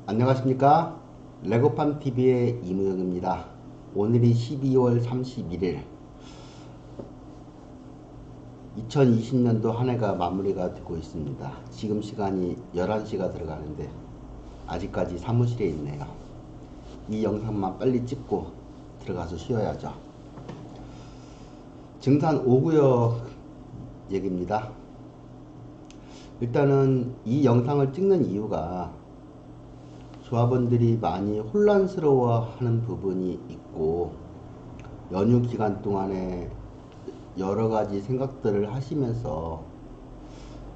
안녕하십니까? 레고팜TV의 이무영입니다. 오늘이 12월 31일 2020년도 한 해가 마무리가 되고 있습니다. 지금 시간이 11시가 들어가는데 아직까지 사무실에 있네요. 이 영상만 빨리 찍고 들어가서 쉬어야죠. 증산 5구역 얘기입니다. 일단은 이 영상을 찍는 이유가 조합원들이 많이 혼란스러워하는 부분이 있고 연휴 기간 동안에 여러 가지 생각들을 하시면서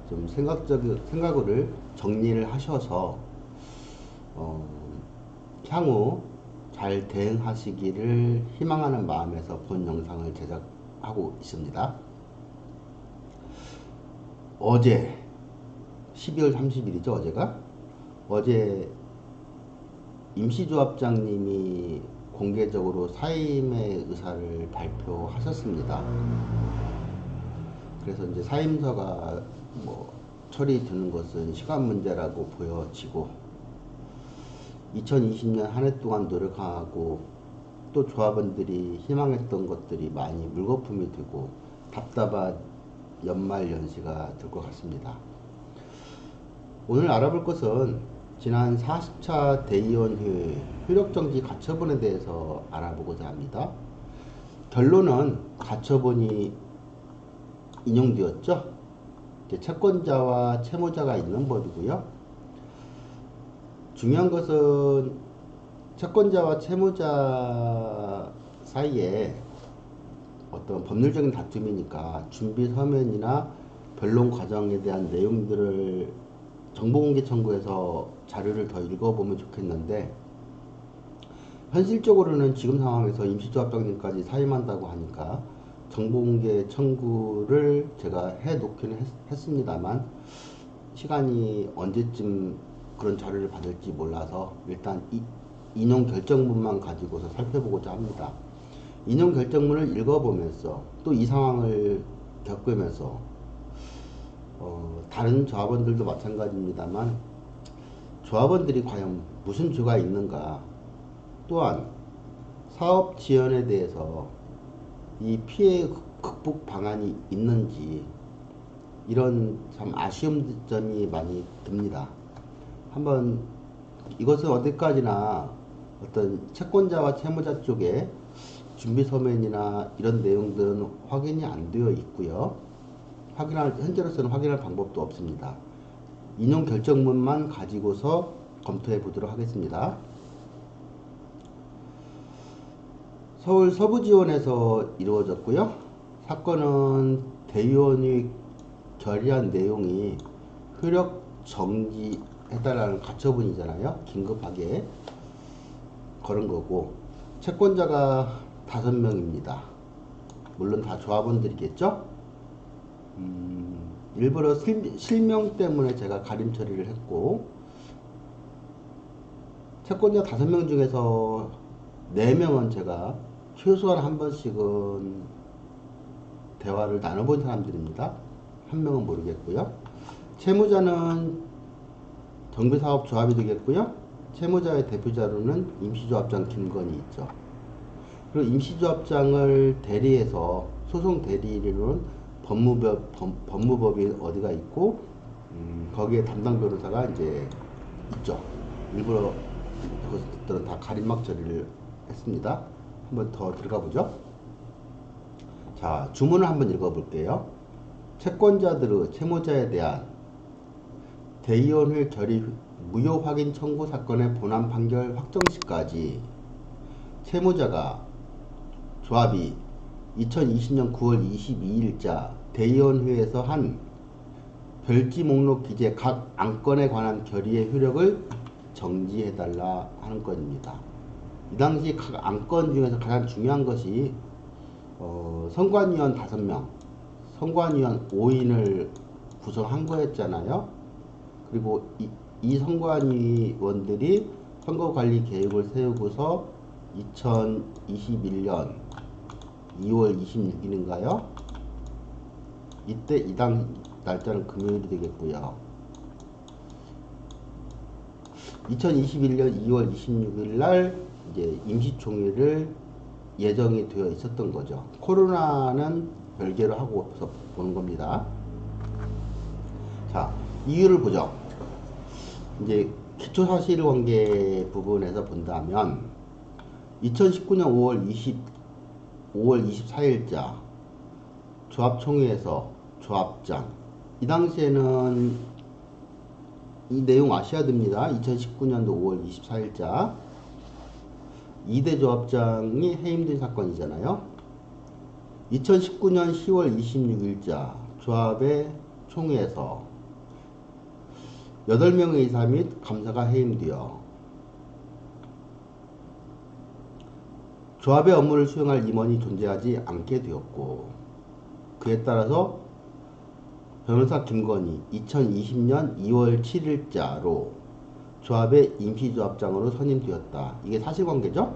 좀 생각을 정리를 하셔서 향후 잘 대응하시기를 희망하는 마음에서 본 영상을 제작하고 있습니다. 어제 12월 30일이죠. 어제 임시조합장님이 공개적으로 사임의 의사를 발표하셨습니다. 그래서 이제 사임서가 처리되는 것은 시간 문제라고 보여지고 2020년 한 해 동안 노력하고 또 조합원들이 희망했던 것들이 많이 물거품이 되고 답답한 연말 연시가 될 것 같습니다. 오늘 알아볼 것은 지난 40차 대의원회 효력정지 가처분에 대해서 알아보고자 합니다. 결론은 가처분이 인용되었죠. 채권자와 채무자가 있는 법이고요. 중요한 것은 채권자와 채무자 사이에 어떤 법률적인 다툼이니까 준비 서면이나 변론 과정에 대한 내용들을 정보공개 청구해서 자료를 더 읽어보면 좋겠는데, 현실적으로는 지금 상황에서 임시조합장님까지 사임한다고 하니까 정보공개 청구를 제가 해 놓기는 했습니다만 시간이 언제쯤 그런 자료를 받을지 몰라서 일단 인용 결정문만 가지고서 살펴보고자 합니다. 인용 결정문을 읽어보면서 또 이 상황을 겪으면서 다른 조합원들도 마찬가지입니다만 조합원들이 과연 무슨 죄가 있는가, 또한 사업 지연에 대해서 이 피해 극복 방안이 있는지, 이런 참 아쉬운 점이 많이 듭니다. 한번 이것은 어디까지나 어떤 채권자와 채무자 쪽에 준비 서면이나 이런 내용들은 확인이 안 되어 있고요. 현재로서는 확인할 방법도 없습니다. 인용 결정문만 가지고서 검토해 보도록 하겠습니다. 서울 서부지원에서 이루어졌고요. 사건은 대의원이 결의한 내용이 효력 정지해달라는 가처분이잖아요. 긴급하게 걸은 거고, 채권자가 5명입니다. 물론 다 조합원들이겠죠. 일부러 실명 때문에 제가 가림 처리를 했고, 채권자 5명 중에서 4명은 제가 최소한 한 번씩은 대화를 나눠본 사람들입니다. 1명은 모르겠고요. 채무자는 정비사업조합이 되겠고요. 채무자의 대표자로는 임시조합장 김건희 있죠. 그리고 임시조합장을 대리해서 소송 대리인으로는 법무법인 어디가 있고, 거기에 담당 변호사가 이제 있죠. 일부러 그것들은 다 가림막 처리를 했습니다. 한번 더 들어가 보죠. 자, 주문을 한번 읽어볼게요. 채권자들의 채무자에 대한 대의원회 결의 무효 확인 청구 사건의 본안 판결 확정 시까지 채무자가 조합이 2020년 9월 22일자 대의원회에서 한 별지 목록 기재 각 안건에 관한 결의의 효력을 정지해달라 하는 건입니다. 이 당시 각 안건 중에서 가장 중요한 것이 선관위원 5명, 선관위원 5인을 구성한 거였잖아요. 그리고 이 선관위원들이 선거관리 계획을 세우고서 2021년 2월 26일인가요? 이때 이당 날짜는 금요일이 되겠고요. 2021년 2월 26일 날 이제 임시총회를 예정이 되어 있었던 거죠. 코로나는 별개로 하고서 보는 겁니다. 자, 이유를 보죠. 이제 기초사실관계 부분에서 본다면 2019년 5월 24일자 조합총회에서 조합장, 이 당시에는 이 내용 아셔야 됩니다. 2019년도 5월 24일자 2대 조합장이 해임된 사건이잖아요. 2019년 10월 26일자 조합의 총회에서 8명의 의사 및 감사가 해임되어 조합의 업무를 수행할 임원이 존재하지 않게 되었고, 그에 따라서 변호사 김건희 2020년 2월 7일자로 조합의 임시조합장으로 선임되었다. 이게 사실관계죠?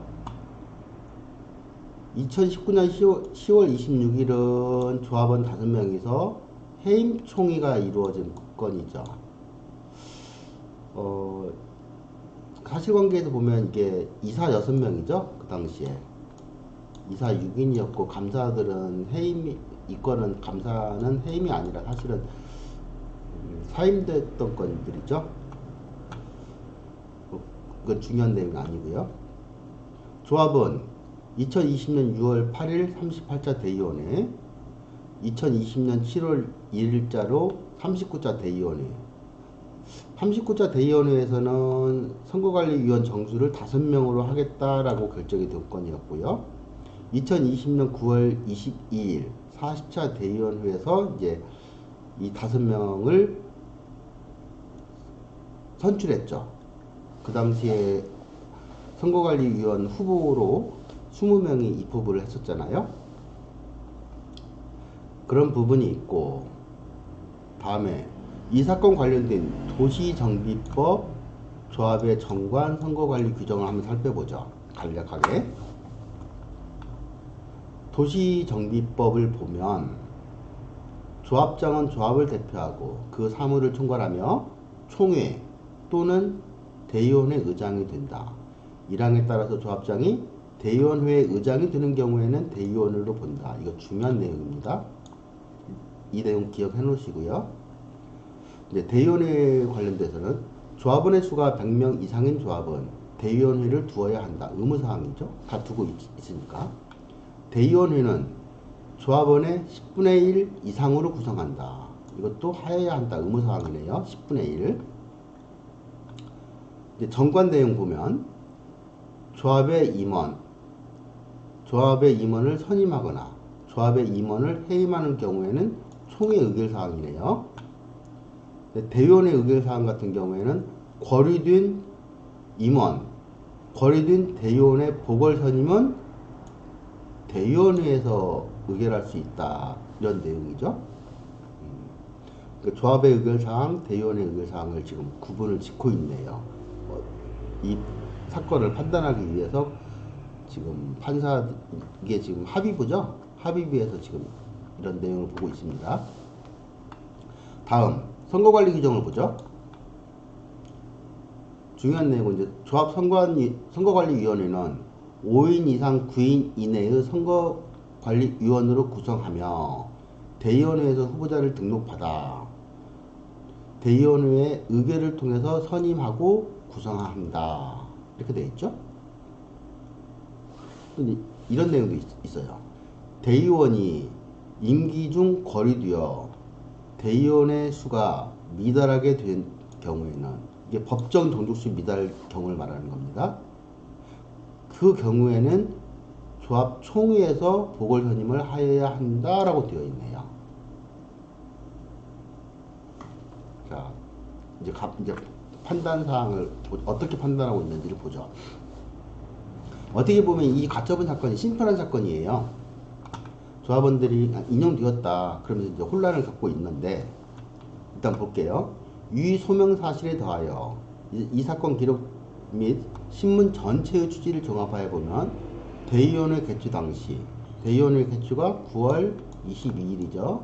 2019년 10월 26일은 조합원 5명이서 해임 총의가 이루어진 건이죠. 사실관계에서 보면 이게 이사 6명이죠? 그 당시에. 이사 6인이었고, 감사들은 이 건은 감사는 해임이 아니라 사실은 사임됐던 건들이죠. 그건 중요한 내용이 아니고요. 조합은 2020년 6월 8일 38자 대의원회, 2020년 7월 1일자로 39자 대의원회. 39자 대의원회에서는 선거관리위원 정수를 5명으로 하겠다라고 결정이 된 건이었고요. 2020년 9월 22일 40차 대의원회에서 이제 이 5명을 선출했죠. 그 당시에 선거관리위원 후보로 20명이 입후보를 했었잖아요. 그런 부분이 있고, 다음에 이 사건 관련된 도시정비법 조합의 정관 선거관리 규정을 한번 살펴보죠. 간략하게. 도시정비법을 보면 조합장은 조합을 대표하고 그 사무를 총괄하며 총회 또는 대의원회 의장이 된다. 1항에 따라서 조합장이 대의원회 의장이 되는 경우에는 대의원으로 본다. 이거 중요한 내용입니다. 이 내용 기억해 놓으시고요. 이제 대의원회 관련돼서는 조합원의 수가 100명 이상인 조합은 대의원회를 두어야 한다. 의무사항이죠. 다 두고 있으니까. 대의원회는 조합원의 10분의 1 이상으로 구성한다. 이것도 하여야 한다. 의무사항이네요. 10분의 1. 이제 정관 내용 보면 조합의 임원을 선임하거나 조합의 임원을 해임하는 경우에는 총회 의결사항이네요. 대의원의 의결사항 같은 경우에는 거류된 대의원의 보궐선임은 대의원회에서 의결할 수 있다. 이런 내용이죠. 그러니까 조합의 의결사항, 대의원의 의결사항을 지금 구분을 짓고 있네요. 이 사건을 판단하기 위해서 지금 이게 지금 합의부죠? 합의부에서 지금 이런 내용을 보고 있습니다. 다음, 선거관리 규정을 보죠. 중요한 내용은 이제 조합 선거관리위원회는 5인 이상 9인 이내의 선거관리위원으로 구성하며 대의원회에서 후보자를 등록받아 대의원회의 의결을 통해서 선임하고 구성한다. 이렇게 되어 있죠. 이런 내용도 있어요. 대의원이 임기 중 거리되어 대의원의 수가 미달하게 된 경우에는, 이게 법정 정족수 미달 경우를 말하는 겁니다. 그 경우에는 조합 총회에서 보궐선임을 하여야 한다라고 되어 있네요. 자, 이제 판단 사항을 어떻게 판단하고 있는지를 보죠. 어떻게 보면 이 가처분 사건이 심플한 사건이에요. 조합원들이 인용되었다 그러면서 이제 혼란을 겪고 있는데, 일단 볼게요. 위 소명 사실에 더하여 이 사건 기록 및 신문 전체의 취지를 종합하여 보면 대의원회 개최 당시, 대의원회 개최가 9월 22일이죠.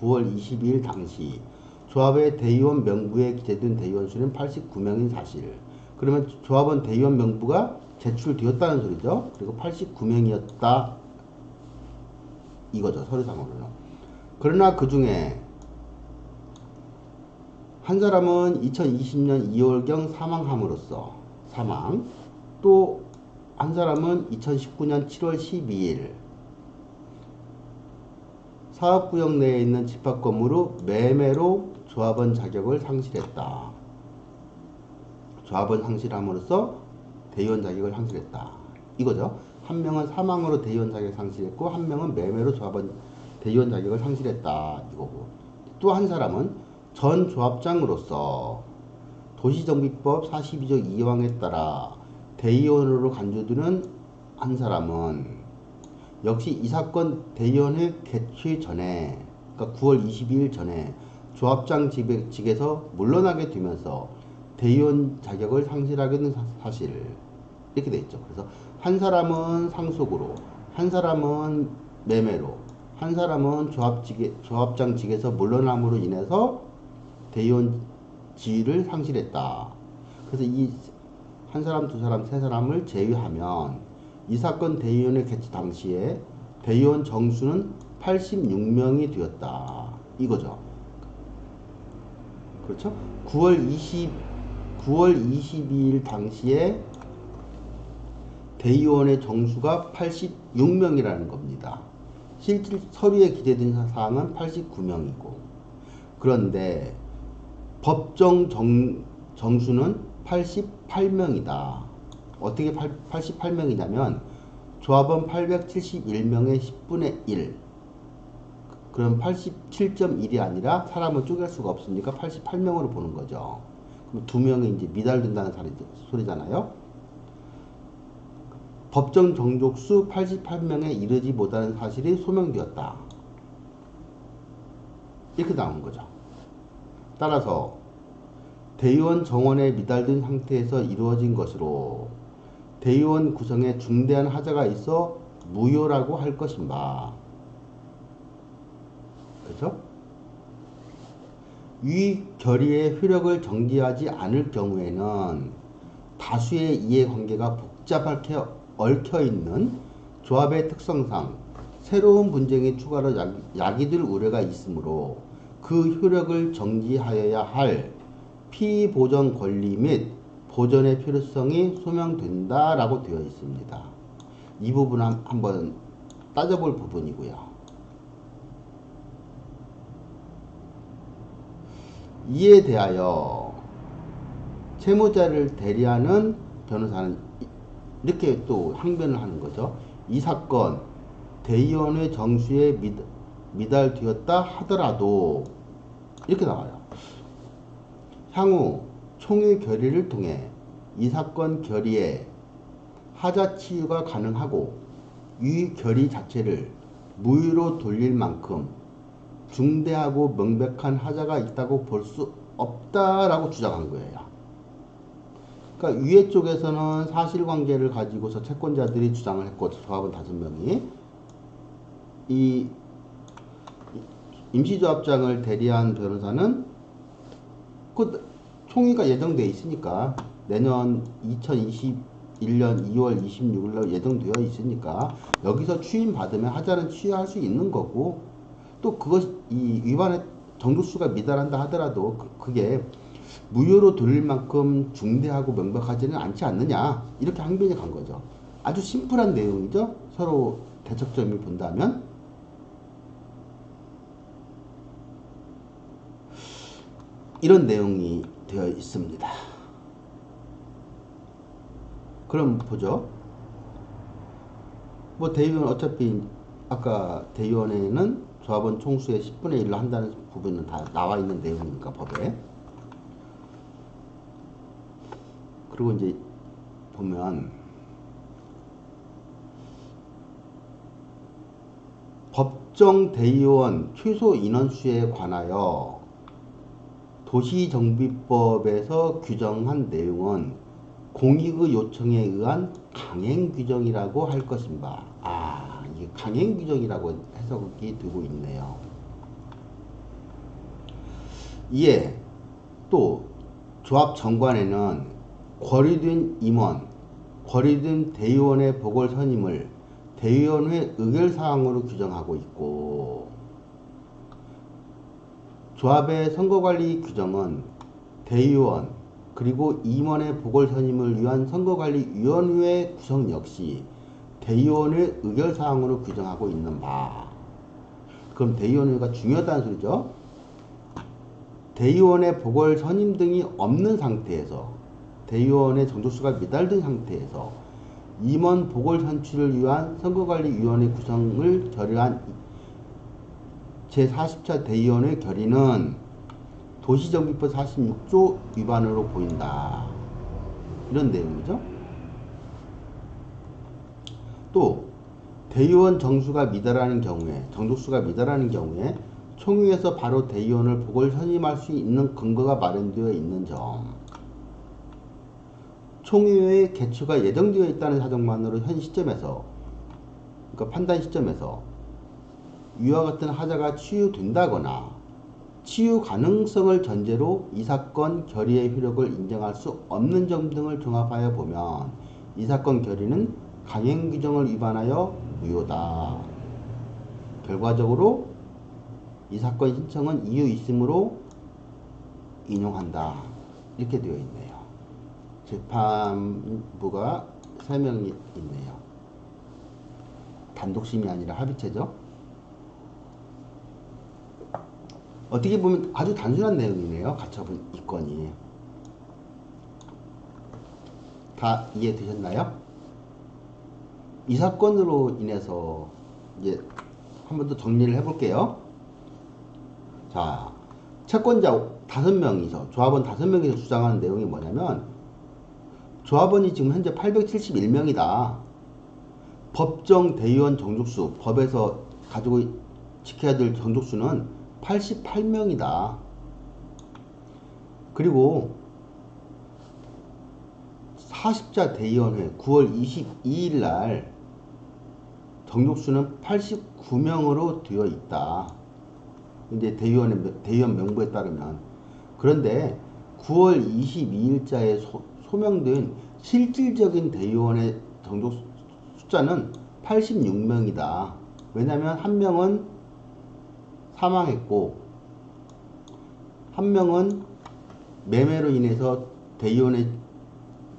9월 22일 당시 조합의 대의원 명부에 기재된 대의원 수는 89명인 사실. 그러면 조합원 대의원 명부가 제출되었다는 소리죠. 그리고 89명이었다 이거죠. 서류상으로는. 그러나 그 중에 한 사람은 2020년 2월경 사망함으로써 사망, 또 한 사람은 2019년 7월 12일 사업구역 내에 있는 집합 건물로 매매로 조합원 자격을 상실했다. 조합원 상실함으로써 대의원 자격을 상실했다. 이거죠. 한 명은 사망으로 대의원 자격 상실했고 한 명은 매매로 조합원 대의원 자격을 상실했다. 이거고. 또 한 사람은 전 조합장으로서 도시정비법 42조 2항에 따라 대의원으로 간주되는 한 사람은 역시 이 사건 대의원회 개최 전에, 그러니까 9월 22일 전에 조합장 직에서 물러나게 되면서 대의원 자격을 상실하게 된 사실, 이렇게 돼 있죠. 그래서 한 사람은 상속으로, 한 사람은 매매로, 한 사람은 조합장 직에서 물러남으로 인해서 대의원 지위를 상실했다. 그래서 이 한 사람, 두 사람, 세 사람을 제외하면 이 사건 대의원의 개최 당시에 대의원 정수는 86명이 되었다. 이거죠. 그렇죠? 9월 22일 당시에 대의원의 정수가 86명이라는 겁니다. 실질 서류에 기재된 사항은 89명이고, 그런데 법정 정수는 88명이다. 어떻게 88명이냐면 조합원 871명의 10분의 1. 그럼 87.1이 아니라 사람을 쪼갤 수가 없으니까 88명으로 보는 거죠. 그럼 2명이 이제 미달된다는 소리잖아요. 법정 정족수 88명에 이르지 못하는 사실이 소명되었다. 이렇게 나온 거죠. 따라서 대의원 정원에 미달된 상태에서 이루어진 것으로 대의원 구성에 중대한 하자가 있어 무효라고 할 것인가. 그렇죠? 위 결의의 효력을 정지하지 않을 경우에는 다수의 이해관계가 복잡하게 얽혀있는 조합의 특성상 새로운 분쟁이 추가로 야기될 우려가 있으므로 그 효력을 정지하여야 할 피보전 권리 및 보전의 필요성이 소명된다라고 되어 있습니다. 이 부분은 한번 따져볼 부분이고요. 이에 대하여 채무자를 대리하는 변호사는 이렇게 또 항변을 하는 거죠. 이 사건 대의원의 정수에 미달되었다 하더라도 이렇게 나와요. 향후 총회 결의를 통해 이 사건 결의에 하자 치유가 가능하고 이 결의 자체를 무효로 돌릴 만큼 중대하고 명백한 하자가 있다고 볼 수 없다라고 주장한 거예요. 그러니까 위에 쪽에서는 사실관계를 가지고서 채권자들이 주장을 했고 조합원 5명이 이 임시조합장을 대리한 변호사는 그 총회가 예정되어 있으니까 내년 2021년 2월 26일로 예정되어 있으니까 여기서 추임 받으면 하자는 취하할 수 있는 거고, 또 그것 이 위반의 정족수가 미달한다 하더라도 그게 무효로 돌릴 만큼 중대하고 명백하지는 않지 않느냐, 이렇게 항변이 간 거죠. 아주 심플한 내용이죠. 서로 대척점이 본다면. 이런 내용이 되어 있습니다. 그럼 보죠. 뭐 대의원 어차피 아까 대의원회는 조합원 총수의 10분의 1로 한다는 부분은 다 나와 있는 내용이니까 법에. 그리고 이제 보면 법정 대의원 최소 인원수에 관하여 도시정비법에서 규정한 내용은 공익의 요청에 의한 강행규정이라고 할 것인가. 이게 강행규정이라고 해석이 되고 있네요. 이에 또 조합 정관에는 권리된 임원, 권리된 대의원의 보궐선임을 대의원회 의결사항으로 규정하고 있고, 조합의 선거관리 규정은 대의원 그리고 임원의 보궐선임을 위한 선거관리위원회 구성 역시 대의원회 의결사항으로 규정하고 있는 바. 그럼 대의원회가 중요하다는 소리죠. 대의원의 보궐선임 등이 없는 상태에서, 대의원의 정족수가 미달된 상태에서 임원 보궐선출을 위한 선거관리위원회 구성을 결의한 제40차 대의원회 결의는 도시정비법 46조 위반으로 보인다. 이런 내용이죠. 또 대의원 정수가 미달하는 경우에, 정족수가 미달하는 경우에 총회에서 바로 대의원을 보궐선임할 수 있는 근거가 마련되어 있는 점. 총회의 개최가 예정되어 있다는 사정만으로 현 시점에서, 그러니까 판단 시점에서 위와 같은 하자가 치유된다거나 치유 가능성을 전제로 이 사건 결의의 효력을 인정할 수 없는 점 등을 종합하여 보면 이 사건 결의는 강행 규정을 위반하여 무효다. 결과적으로 이 사건 신청은 이유 있으므로 인용한다. 이렇게 되어 있네요. 재판부가 설명이 있네요. 단독심이 아니라 합의체죠. 어떻게 보면 아주 단순한 내용이네요. 가처분 이건이. 다 이해되셨나요? 이 사건으로 인해서 이제 한 번 더 정리를 해볼게요. 자, 채권자 5명이서, 조합원 5명이서 주장하는 내용이 뭐냐면, 조합원이 지금 현재 871명이다. 법정 대의원 정족수, 법에서 가지고 지켜야 될 정족수는 88명이다. 그리고 40자 대의원회 9월 22일 날 정족수는 89명으로 되어 있다. 이제 대의원 명부에 따르면. 그런데 9월 22일자에 소명된 실질적인 대의원의 정족 숫자는 86명이다. 왜냐하면 한 명은 사망했고 한 명은 매매로 인해서 대의원의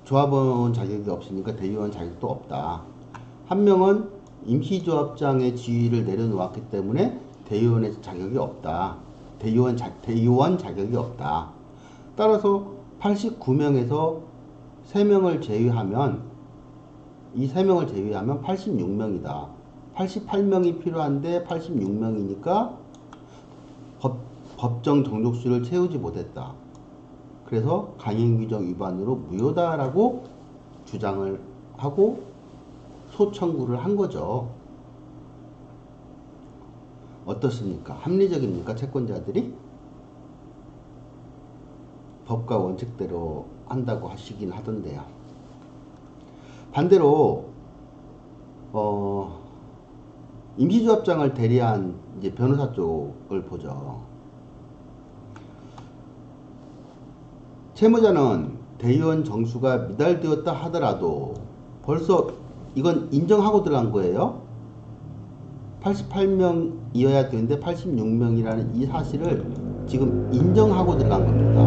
조합원 자격이 없으니까 대의원 자격도 없다. 한 명은 임시조합장의 지위를 내려놓았기 때문에 대의원의 자격이 없다. 대의원 자격이 없다. 따라서 89명에서 3명을 제외하면, 이 3명을 제외하면 86명이다. 88명이 필요한데 86명이니까 법정 정족수를 채우지 못했다. 그래서 강행규정 위반으로 무효다라고 주장을 하고 소청구를 한 거죠. 어떻습니까? 합리적입니까? 채권자들이? 법과 원칙대로 한다고 하시긴 하던데요. 반대로 임시조합장을 대리한 이제 변호사 쪽을 보죠. 채무자는 대의원 정수가 미달되었다 하더라도 벌써 이건 인정하고 들어간 거예요. 88명이어야 되는데 86명이라는 이 사실을 지금 인정하고 들어간 겁니다.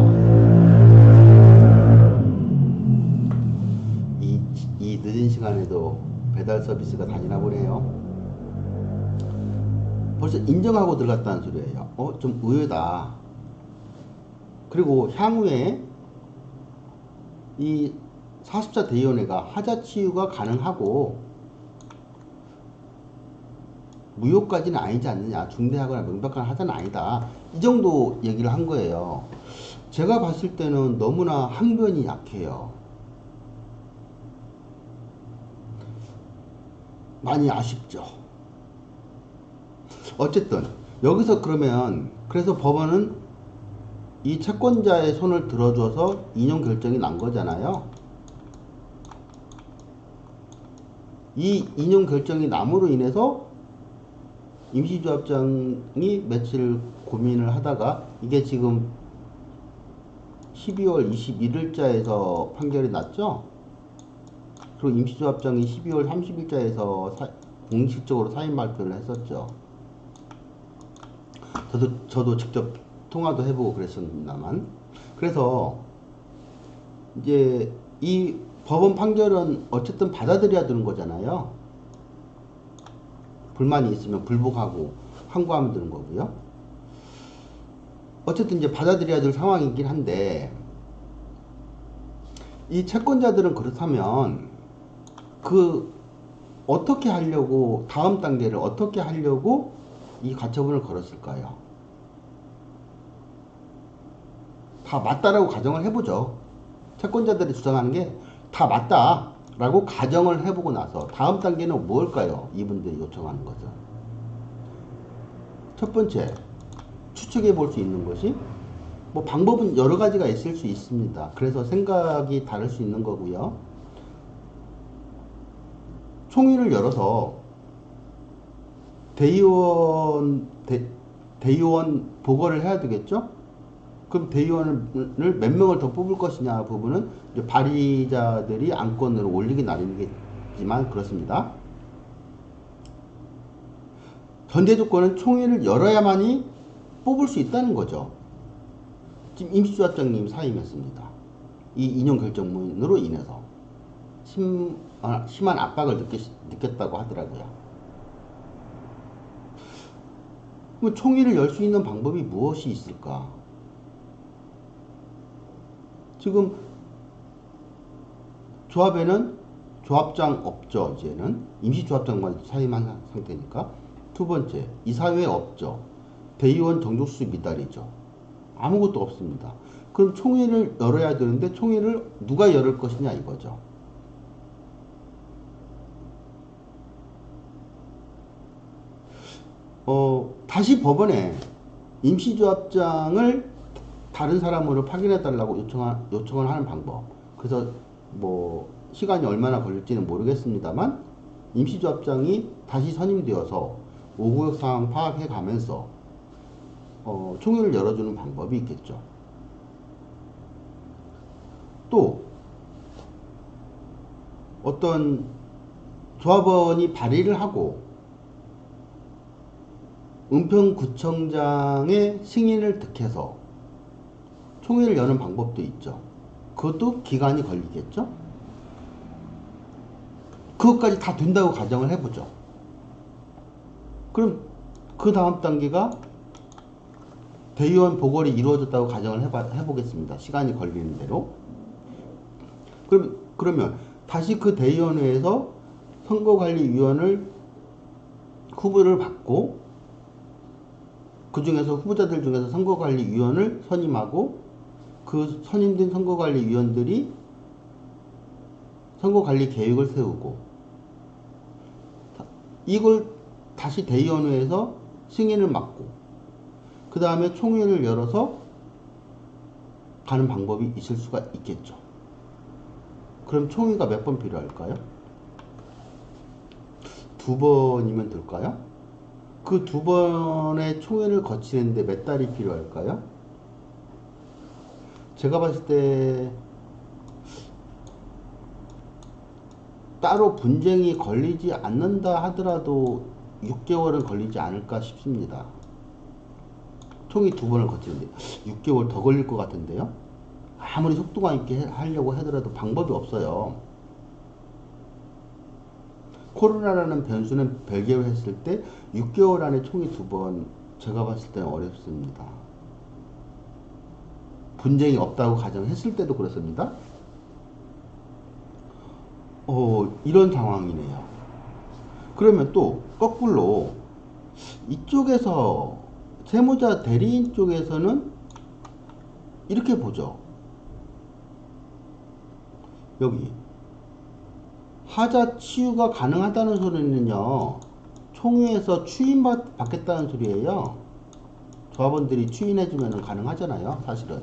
이 늦은 시간에도 배달 서비스가 다니나 보네요. 벌써 인정하고 들어갔다는 소리예요. 좀 의외다. 그리고 향후에 이 40자 대의원회가 하자 치유가 가능하고 무효까지는 아니지 않느냐, 중대하거나 명백한 하자는 아니다, 이 정도 얘기를 한 거예요. 제가 봤을 때는 너무나 항변이 약해요. 많이 아쉽죠. 어쨌든 여기서 그러면 그래서 법원은 이 채권자의 손을 들어줘서 인용 결정이 난 거잖아요. 이 인용 결정이 남으로 인해서 임시조합장이 며칠 고민을 하다가 이게 지금 12월 21일자에서 판결이 났죠. 그리고 임시조합장이 12월 30일자에서 공식적으로 사인 발표를 했었죠. 저도 직접 통화도 해보고 그랬습니다만, 그래서 이제 이 법원 판결은 어쨌든 받아들여야 되는 거잖아요. 불만이 있으면 불복하고 항고하면 되는 거고요. 어쨌든 이제 받아들여야 될 상황이긴 한데, 이 채권자들은 그렇다면 어떻게 하려고, 다음 단계를 어떻게 하려고 이 가처분을 걸었을까요? 다 맞다라고 가정을 해보죠. 채권자들이 주장하는 게 다 맞다라고 가정을 해보고 나서 다음 단계는 뭘까요? 이분들이 요청하는 것은. 첫 번째, 추측해 볼 수 있는 것이, 뭐 방법은 여러 가지가 있을 수 있습니다. 그래서 생각이 다를 수 있는 거고요. 총회를 열어서 대의원 보고를 해야 되겠죠? 그럼 대의원을 몇 명을 더 뽑을 것이냐 부분은 이제 발의자들이 안건으로 올리기 나름이겠지만 그렇습니다. 전제 조건은 총회를 열어야만이 뽑을 수 있다는 거죠. 지금 임시조합장님 사임했습니다. 이 인용 결정문으로 인해서 심한 압박을 느꼈다고 하더라고요. 그럼 총회를 열 수 있는 방법이 무엇이 있을까? 지금 조합에는 조합장 없죠. 이제는 임시조합장만 사임한 상태니까. 두 번째, 이사회 없죠. 대의원 정족수 미달이죠. 아무것도 없습니다. 그럼 총회를 열어야 되는데 총회를 누가 열을 것이냐 이거죠. 다시 법원에 임시조합장을 다른 사람으로 파견해달라고 요청을 하는 방법. 그래서 뭐 시간이 얼마나 걸릴지는 모르겠습니다만 임시조합장이 다시 선임되어서 5구역 상황 파악해 가면서 총회를 열어주는 방법이 있겠죠. 또 어떤 조합원이 발의를 하고 은평구청장의 승인을 득해서 총회를 여는 방법도 있죠. 그것도 기간이 걸리겠죠. 그것까지 다 된다고 가정을 해보죠. 그럼 그 다음 단계가 대의원 이루어졌다고 가정을 해보겠습니다. 시간이 걸리는 대로. 그러면 다시 그 대의원회에서 선거관리위원을 후보를 받고 그 중에서 후보자들 중에서 선거관리위원을 선임하고 그 선임된 선거관리위원들이 선거관리 계획을 세우고 이걸 다시 대의원회에서 승인을 받고 그 다음에 총회를 열어서 가는 방법이 있을 수가 있겠죠. 그럼 총회가 몇 번 필요할까요? 2번이면 될까요? 그 2번의 총회를 거치는데 몇 달이 필요할까요? 제가 봤을 때 따로 분쟁이 걸리지 않는다 하더라도 6개월은 걸리지 않을까 싶습니다. 총회 2번을 거치는데 6개월 더 걸릴 것 같은데요. 아무리 속도감 있게 하려고 하더라도 방법이 없어요. 코로나라는 변수는 별개로 했을 때 6개월 안에 총회 2번 제가 봤을 때는 어렵습니다. 분쟁이 없다고 가정했을 때도 그렇습니다. 이런 상황이네요. 그러면 또 거꾸로 이쪽에서 세무자 대리인 쪽에서는 이렇게 보죠. 여기 하자 치유가 가능하다는 소리는요, 총회에서 추인받겠다는 소리예요. 조합원들이 추인해주면 가능하잖아요. 사실은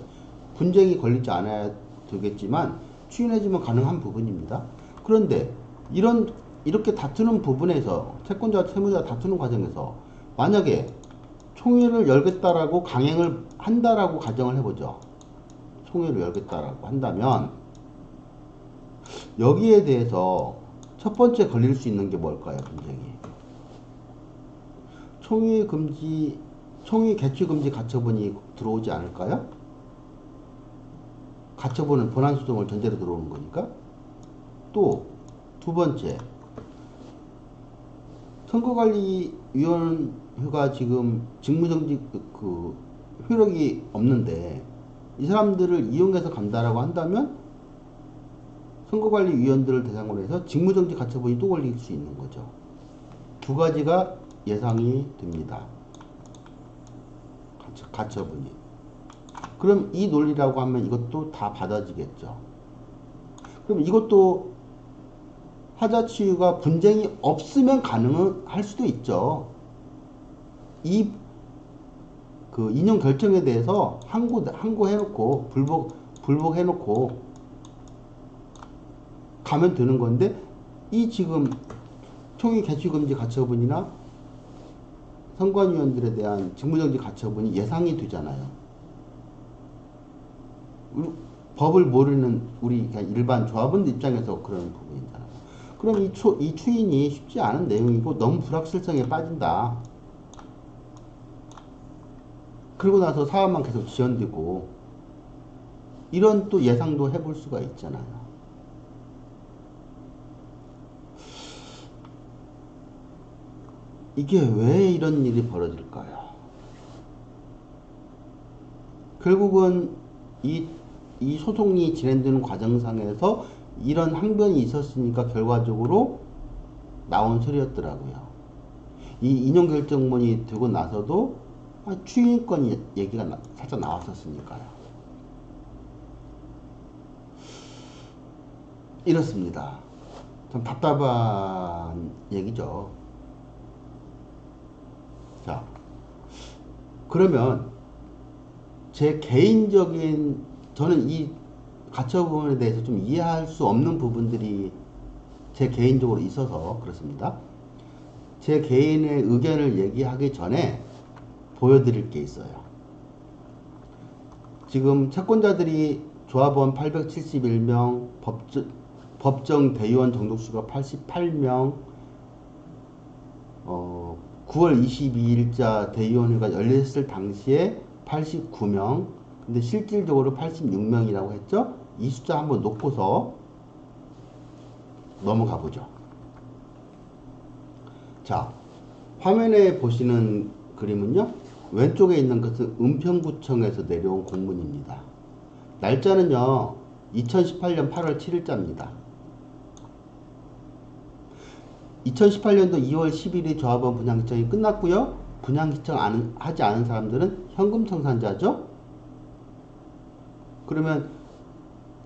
분쟁이 걸리지 않아야 되겠지만 추인해주면 가능한 부분입니다. 그런데 이렇게 다투는 부분에서 채권자와 채무자가 다투는 과정에서 만약에 총회를 열겠다라고 강행을 한다라고 가정을 해보죠. 총회를 열겠다라고 한다면 여기에 대해서 첫 번째 걸릴 수 있는 게 뭘까요? 분쟁이. 총회 개최 금지 가처분이 들어오지 않을까요? 가처분은 본안소송을 전제로 들어오는 거니까. 또 두 번째, 선거관리위원회가 지금 직무정지 효력이 없는데 이 사람들을 이용해서 간다라고 한다면 선거관리위원들을 대상으로 해서 직무정지 가처분이 또 걸릴 수 있는 거죠. 두 가지가 예상이 됩니다. 가처분이. 그럼 이 논리라고 하면 이것도 다 받아지겠죠. 그럼 이것도 하자치유가 분쟁이 없으면 가능할 수도 있죠. 이 인용 결정에 대해서 항고해놓고 불복해놓고 가면 되는 건데 이 지금 총회 개최금지 가처분이나 선관위원들에 대한 직무정지 가처분이 예상이 되잖아요. 법을 모르는 우리 일반 조합원들 입장에서 그런 부분이잖아요. 그럼 이 추인이 쉽지 않은 내용이고 너무 불확실성에 빠진다. 그러고 나서 사업만 계속 지연되고 이런 또 예상도 해볼 수가 있잖아요. 이게 왜 이런 일이 벌어질까요? 결국은 이 소송이 진행되는 과정상에서 이런 항변이 있었으니까 결과적으로 나온 소리였더라고요. 이 인용결정문이 되고 나서도 추인권 얘기가 살짝 나왔었으니까요. 이렇습니다. 참 답답한 얘기죠. 자, 그러면 제 개인적인, 저는 이 가처분에 대해서 좀 이해할 수 없는 부분들이 제 개인적으로 있어서 그렇습니다. 제 개인의 의견을 얘기하기 전에 보여드릴 게 있어요. 지금 채권자들이 조합원 871명, 법정 대의원 정독수가 88명, 9월 22일자 대의원회가 열렸을 당시에 89명, 근데 실질적으로 86명이라고 했죠? 이 숫자 한번 놓고서 넘어가 보죠. 자, 화면에 보시는 그림은요, 왼쪽에 있는 것은 은평구청에서 내려온 공문입니다. 날짜는요, 2018년 8월 7일자입니다. 2018년도 2월 10일이 조합원 분양시청이 끝났고요. 분양시청 하지 않은 사람들은 현금 청산자죠. 그러면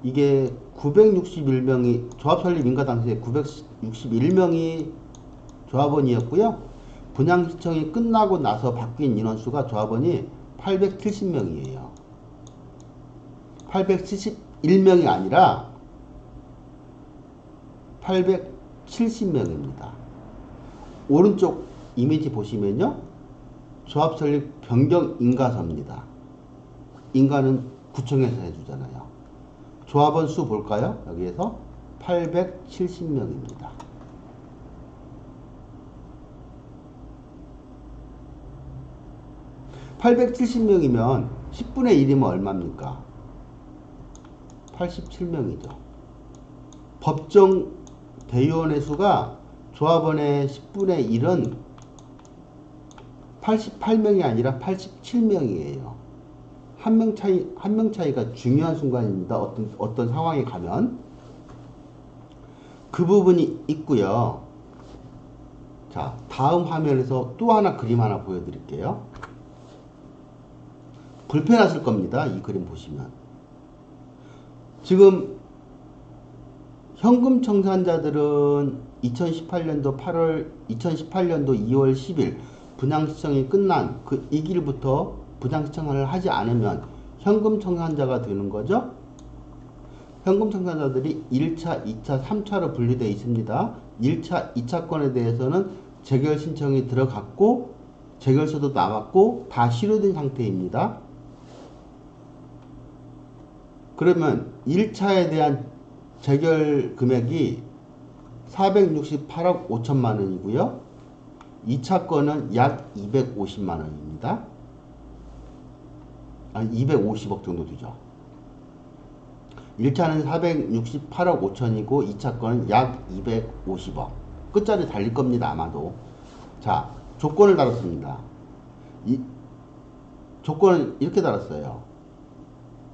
이게 961명이 조합 설립 인가 당시에 961명이 조합원이었고요. 분양시청이 끝나고 나서 바뀐 인원수가 조합원이 870명이에요. 871명이 아니라 870명입니다. 오른쪽 이미지 보시면요. 조합 설립 변경 인가서입니다. 인가는 구청에서 해주잖아요. 조합원 수 볼까요? 여기에서 870명입니다. (870명이면) 10분의 1이면 얼마입니까? 87명이죠. 법정 대의원의 수가 조합원의 10분의 1은 88명이 아니라 87명이에요. 한 명 차이가 중요한 순간입니다. 어떤 상황에 가면. 그 부분이 있고요. 자, 다음 화면에서 또 하나 그림 하나 보여드릴게요. 불편하실 겁니다. 이 그림 보시면. 지금 현금 청산자들은 2018년도 2월 10일 분양시청이 끝난 이 길부터 분양시청을 하지 않으면 현금 청산자가 되는 거죠. 현금 청산자들이 1차, 2차, 3차로 분류되어 있습니다. 1차, 2차권에 대해서는 재결 신청이 들어갔고 재결서도 나왔고 다 실효된 상태입니다. 그러면 1차에 대한 재결 금액이 468억 5천만 원이고요. 2차 건은 약 250만 원입니다. 아니 250억 정도 되죠. 1차는 468억 5천이고 2차 건은 약 250억. 끝자리 달릴 겁니다. 아마도. 자, 조건을 달았습니다. 조건을 이렇게 달았어요.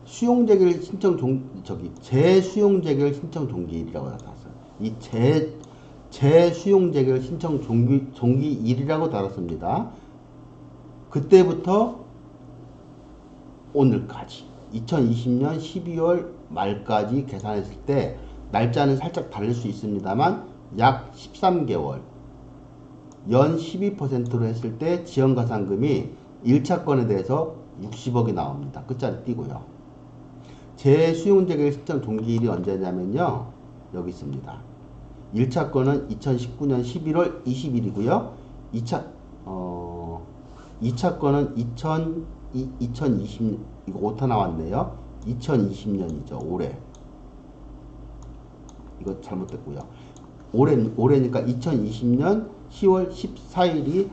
수용재결 신청 재수용재결 신청 종기일이라고 달았어요. 이 재수용재결 신청 종기일이라고 달았습니다. 그때부터 오늘까지 2020년 12월 말까지 계산했을 때 날짜는 살짝 다를 수 있습니다만 약 13개월 연 12%로 했을 때 지원가산금이 1차 건에 대해서 60억이 나옵니다. 끝자리 띄고요. 재수용재결 신청 종기일이 언제냐면요. 여기 있습니다. 1차 건은 2019년 11월 20일이고요. 2차 건은 2020, 이거 오타 나왔네요. 2020년이죠. 올해. 이거 잘못됐고요. 올해니까 2020년 10월 14일이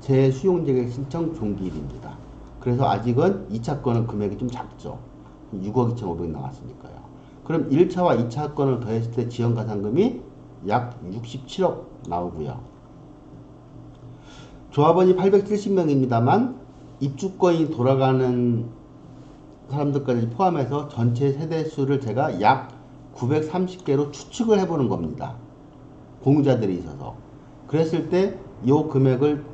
재수용재결 신청 종기일입니다. 그래서 아직은 2차 건은 금액이 좀 작죠. 6억 2,500 나왔으니까요. 그럼 1차와 2차 건을 더했을 때 지원가산금이 약 67억 나오고요. 조합원이 870명입니다만 입주권이 돌아가는 사람들까지 포함해서 전체 세대수를 제가 약 930개로 추측을 해보는 겁니다. 공유자들이 있어서. 그랬을 때 이 금액을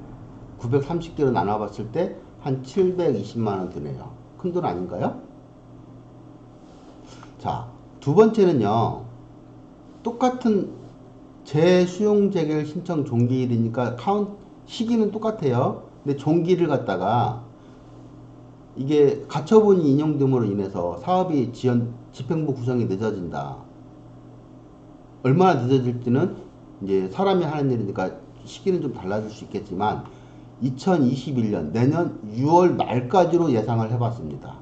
930개로 나눠봤을 때 한 720만원 드네요. 큰 돈 아닌가요? 자, 두 번째는요. 똑같은 재수용재결 신청 종기일이니까 시기는 똑같아요. 근데 종기를 갖다가 이게 가처분이 인용됨으로 인해서 사업이 집행부 구성이 늦어진다. 얼마나 늦어질지는 이제 사람이 하는 일이니까 시기는 좀 달라질 수 있겠지만 2021년 내년 6월 말까지로 예상을 해봤습니다.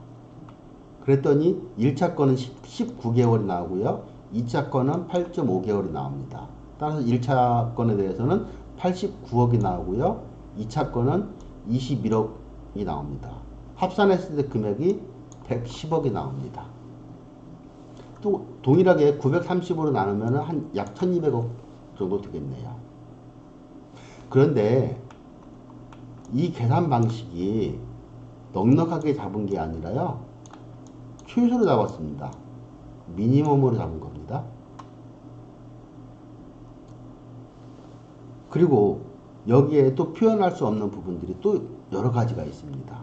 그랬더니 1차 건은 19개월이 나오고요. 2차 건은 8.5개월이 나옵니다. 따라서 1차 건에 대해서는 89억이 나오고요. 2차 건은 21억이 나옵니다. 합산했을 때 금액이 110억이 나옵니다. 또 동일하게 930으로 나누면 한 약 1200억 정도 되겠네요. 그런데 이 계산 방식이 넉넉하게 잡은 게 아니라요. 최소로 잡았습니다. 미니멈으로 잡은 겁니다. 그리고 여기에 또 표현할 수 없는 부분들이 또 여러 가지가 있습니다.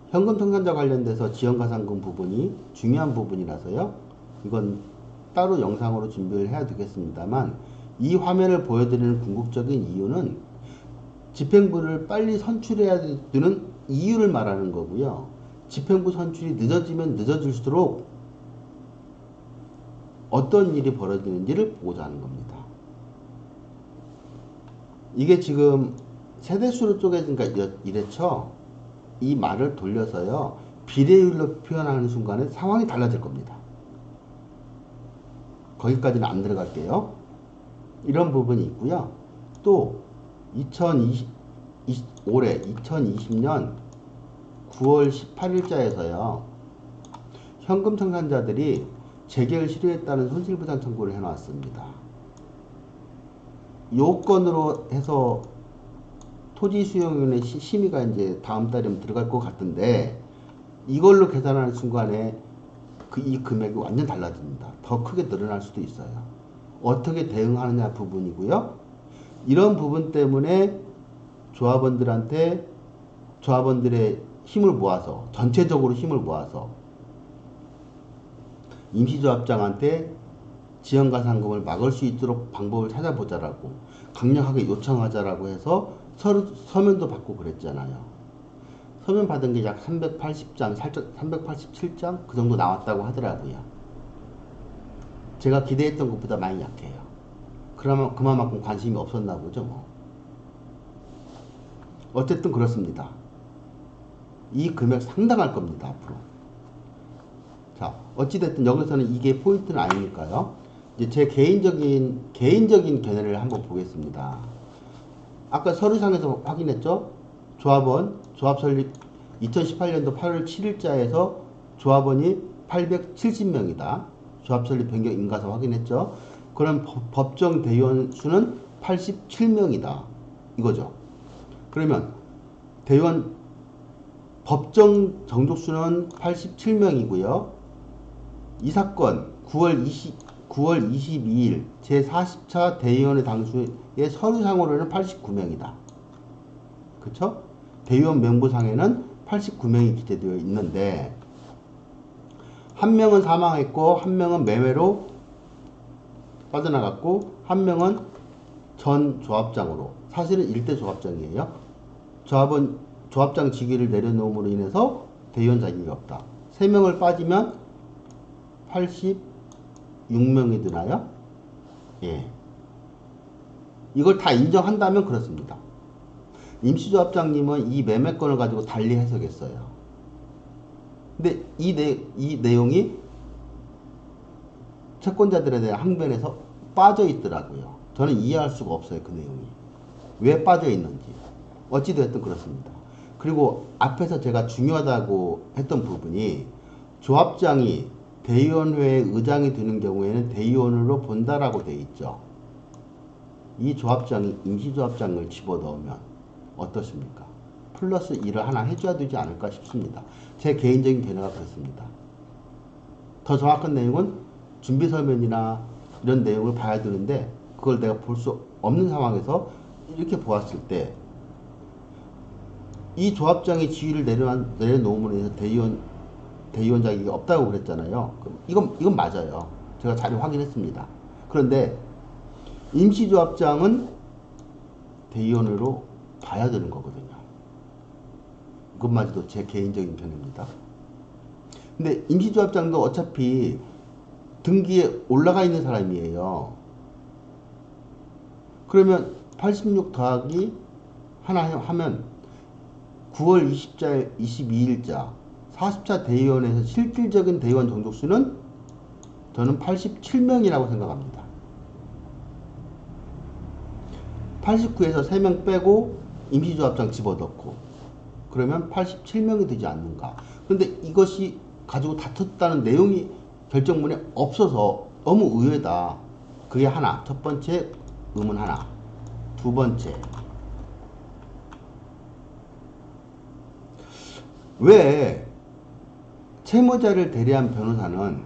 현금 청산자 관련돼서 지원가산금 부분이 중요한 부분이라서요. 이건 따로 영상으로 준비를 해야 되겠습니다만 이 화면을 보여드리는 궁극적인 이유는 집행부를 빨리 선출해야 되는 이유를 말하는 거고요. 집행부 선출이 늦어지면 늦어질수록 어떤 일이 벌어지는지를 보고자 하는 겁니다. 이게 지금 세대수로 쪼개진가 이랬죠. 이 말을 돌려서요. 비례율로 표현하는 순간에 상황이 달라질 겁니다. 거기까지는 안 들어갈게요. 이런 부분이 있고요. 또 올해 2020년 9월 18일자에서요. 현금 청산자들이 재결 실효했다는 손실보상 청구를 해놨습니다. 요건으로 해서 토지수용위원회 심의가 이제 다음 달이면 들어갈 것 같은데 이걸로 계산하는 순간에 이 금액이 완전 달라집니다. 더 크게 늘어날 수도 있어요. 어떻게 대응하느냐 부분이고요. 이런 부분 때문에 조합원들의 힘을 모아서 전체적으로 힘을 모아서 임시조합장한테 지원가산금을 막을 수 있도록 방법을 찾아보자라고 강력하게 요청하자라고 해서 서면도 받고 그랬잖아요. 서면 받은 게 약 380장, 살짝 387장 그 정도 나왔다고 하더라고요. 제가 기대했던 것보다 많이 약해요. 그러면 그만큼 관심이 없었나 보죠, 뭐. 어쨌든 그렇습니다. 이 금액 상당할 겁니다, 앞으로. 어찌됐든 여기서는 이게 포인트는 아니니까요. 이제 제 개인적인 견해를 한번 보겠습니다. 아까 서류상에서 확인했죠? 조합원, 조합 설립 2018년도 8월 7일자에서 조합원이 870명이다. 조합 설립 변경 인가서 확인했죠? 그럼 법정 대의원 수는 87명이다. 이거죠. 그러면 대의원 법정 정족수는 87명이고요. 이 사건 9월 22일 제40차 대의원의 당수의 서류상으로는 89명이다. 그쵸? 대의원 명부상에는 89명이 기재되어 있는데 한 명은 사망했고 한 명은 매매로 빠져나갔고 한 명은 전 조합장으로, 사실은 일대 조합장이에요. 조합장 직위를 내려놓음으로 인해서 대의원 자격이 없다. 3명을 빠지면 86명이 되나요? 예. 이걸 다 인정한다면 그렇습니다. 임시조합장님은 이 매매권을 가지고 달리 해석했어요. 근데 이 내용이 채권자들에 대한 항변에서 빠져 있더라고요. 저는 이해할 수가 없어요. 그 내용이 왜 빠져 있는지. 어찌되었든 그렇습니다. 그리고 앞에서 제가 중요하다고 했던 부분이 조합장이 대의원회의 의장이 되는 경우에는 대의원으로 본다라고 되어 있죠. 이 조합장이 임시조합장을 집어넣으면 어떻습니까? 플러스 1을 하나 해줘야 되지 않을까 싶습니다. 제 개인적인 견해가 그렇습니다. 더 정확한 내용은 준비서면이나 이런 내용을 봐야 되는데 그걸 내가 볼 수 없는 상황에서 이렇게 보았을 때 이 조합장이 지위를 내려놓음으로 해서 대의원 자격이 없다고 그랬잖아요. 이건 맞아요. 제가 자료 확인했습니다. 그런데 임시조합장은 대의원으로 봐야 되는 거거든요. 이것마저도 제 개인적인 견해입니다. 근데 임시조합장도 어차피 등기에 올라가 있는 사람이에요. 그러면 86 더하기 하나 하면 9월 22일자 40차 대의원에서 실질적인 대의원 정족수는 저는 87명이라고 생각합니다. 89에서 3명 빼고 임시조합장 집어넣고 그러면 87명이 되지 않는가. 그런데 이것이 가지고 다퉜다는 내용이 결정문에 없어서 너무 의외다. 그게 하나. 첫 번째 의문 하나. 두 번째, 왜 채무자를 대리한 변호사는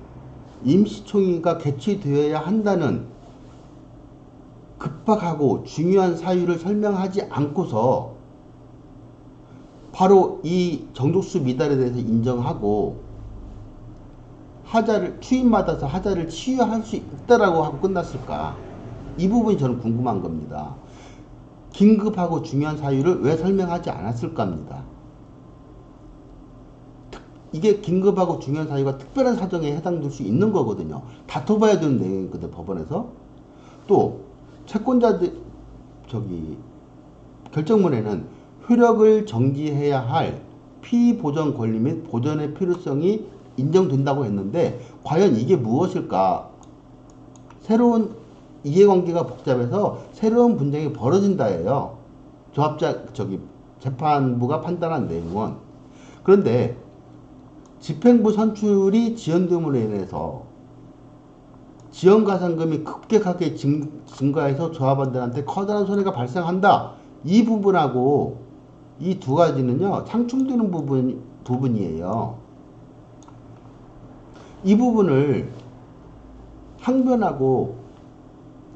임시총회가 개최되어야 한다는 급박하고 중요한 사유를 설명하지 않고서 바로 이 정족수 미달에 대해서 인정하고 하자를 추임받아서 하자를 치유할 수 있다라고 하고 끝났을까? 이 부분이 저는 궁금한 겁니다. 긴급하고 중요한 사유를 왜 설명하지 않았을까 합니다. 이게 긴급하고 중요한 사유가 특별한 사정에 해당될 수 있는 거거든요. 다퉈봐야 되는 내용이거든요. 법원에서. 또 채권자들 결정문에는 효력을 정지해야 할 피보전 권리 및 보전의 필요성이 인정된다고 했는데 과연 이게 무엇일까? 새로운 이해관계가 복잡해서 새로운 분쟁이 벌어진다예요. 재판부가 판단한 내용은. 그런데 집행부 선출이 지연됨으로 인해서 지연가산금이 급격하게 증가해서 조합원들한테 커다란 손해가 발생한다. 이 부분하고 이 두 가지는요, 상충되는 부분이에요. 이 부분을 항변하고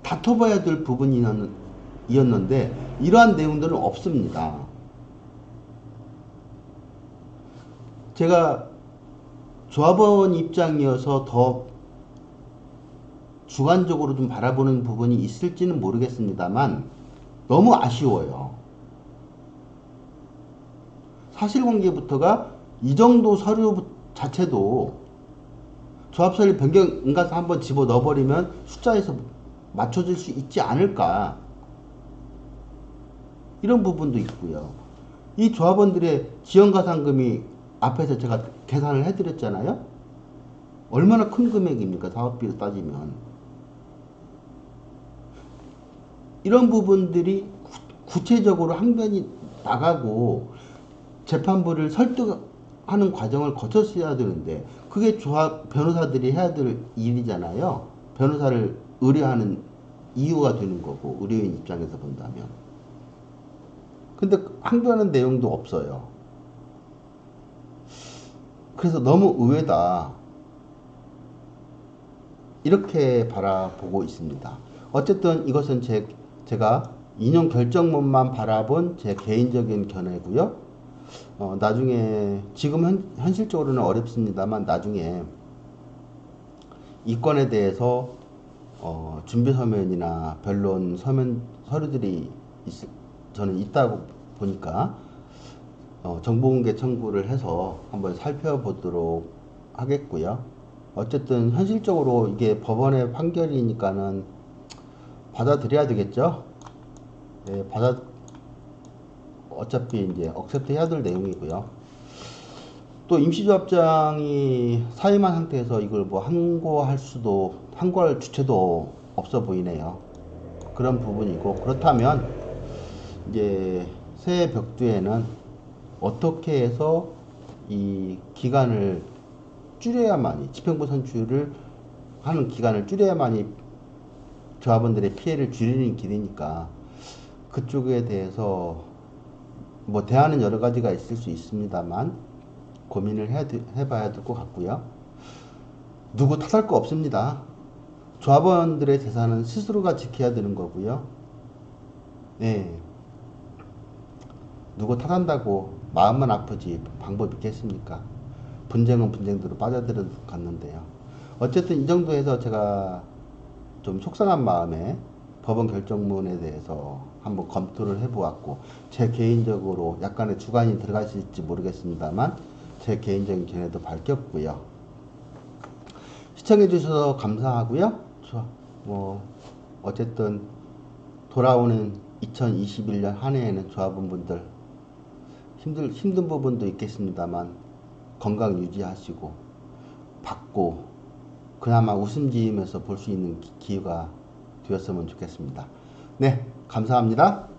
다퉈봐야 될 부분이었는데 이러한 내용들은 없습니다. 제가 조합원 입장이어서 더 주관적으로 좀 바라보는 부분이 있을지는 모르겠습니다만 너무 아쉬워요. 사실관계부터가 이 정도 서류 자체도 조합설립 변경 인가서 한번 집어 넣어버리면 숫자에서 맞춰질 수 있지 않을까, 이런 부분도 있고요. 이 조합원들의 지연가산금이 앞에서 제가 계산을 해드렸잖아요. 얼마나 큰 금액입니까? 사업비로 따지면. 이런 부분들이 구체적으로 항변이 나가고 재판부를 설득하는 과정을 거쳤어야 되는데, 그게 변호사들이 해야 될 일이잖아요. 변호사를 의뢰하는 이유가 되는 거고, 의뢰인 입장에서 본다면. 근데 항변하는 내용도 없어요. 그래서 너무 의외다, 이렇게 바라보고 있습니다. 어쨌든 이것은 제가 인용 결정문만 바라본 제 개인적인 견해고요. 나중에 지금 현실적으로는 어렵습니다만, 나중에 이 건에 대해서 준비 서면이나 변론 서류들이 저는 있다고 보니까 정보공개 청구를 해서 한번 살펴보도록 하겠고요. 어쨌든 현실적으로 이게 법원의 판결이니까는 받아들여야 되겠죠. 네, 어차피 이제 억셉트 해야 될 내용이고요. 또 임시조합장이 사임한 상태에서 이걸 뭐 항고할 주체도 없어 보이네요. 그런 부분이고, 그렇다면 이제 새해 벽두에는 어떻게 해서 이 기간을 줄여야만이, 집행부 선출을 하는 기간을 줄여야만이 조합원들의 피해를 줄이는 길이니까, 그쪽에 대해서 뭐 대안은 여러 가지가 있을 수 있습니다만 고민을 해봐야 될 것 같고요. 누구 탓할 거 없습니다. 조합원들의 재산은 스스로가 지켜야 되는 거고요. 네. 누구 탓한다고 마음만 아프지 방법이 있겠습니까? 분쟁은 분쟁대로 빠져들어갔는데요. 어쨌든 이 정도에서 제가 좀 속상한 마음에 법원 결정문에 대해서 한번 검토를 해보았고, 제 개인적으로 약간의 주관이 들어가실지 모르겠습니다만 제 개인적인 견해도 밝혔고요. 시청해 주셔서 감사하고요. 어쨌든 돌아오는 2021년 한 해에는 조합원분들 힘든 부분도 있겠습니다만 건강 유지하시고 받고 그나마 웃음 지으면서 볼 수 있는 기회가 되었으면 좋겠습니다. 네, 감사합니다.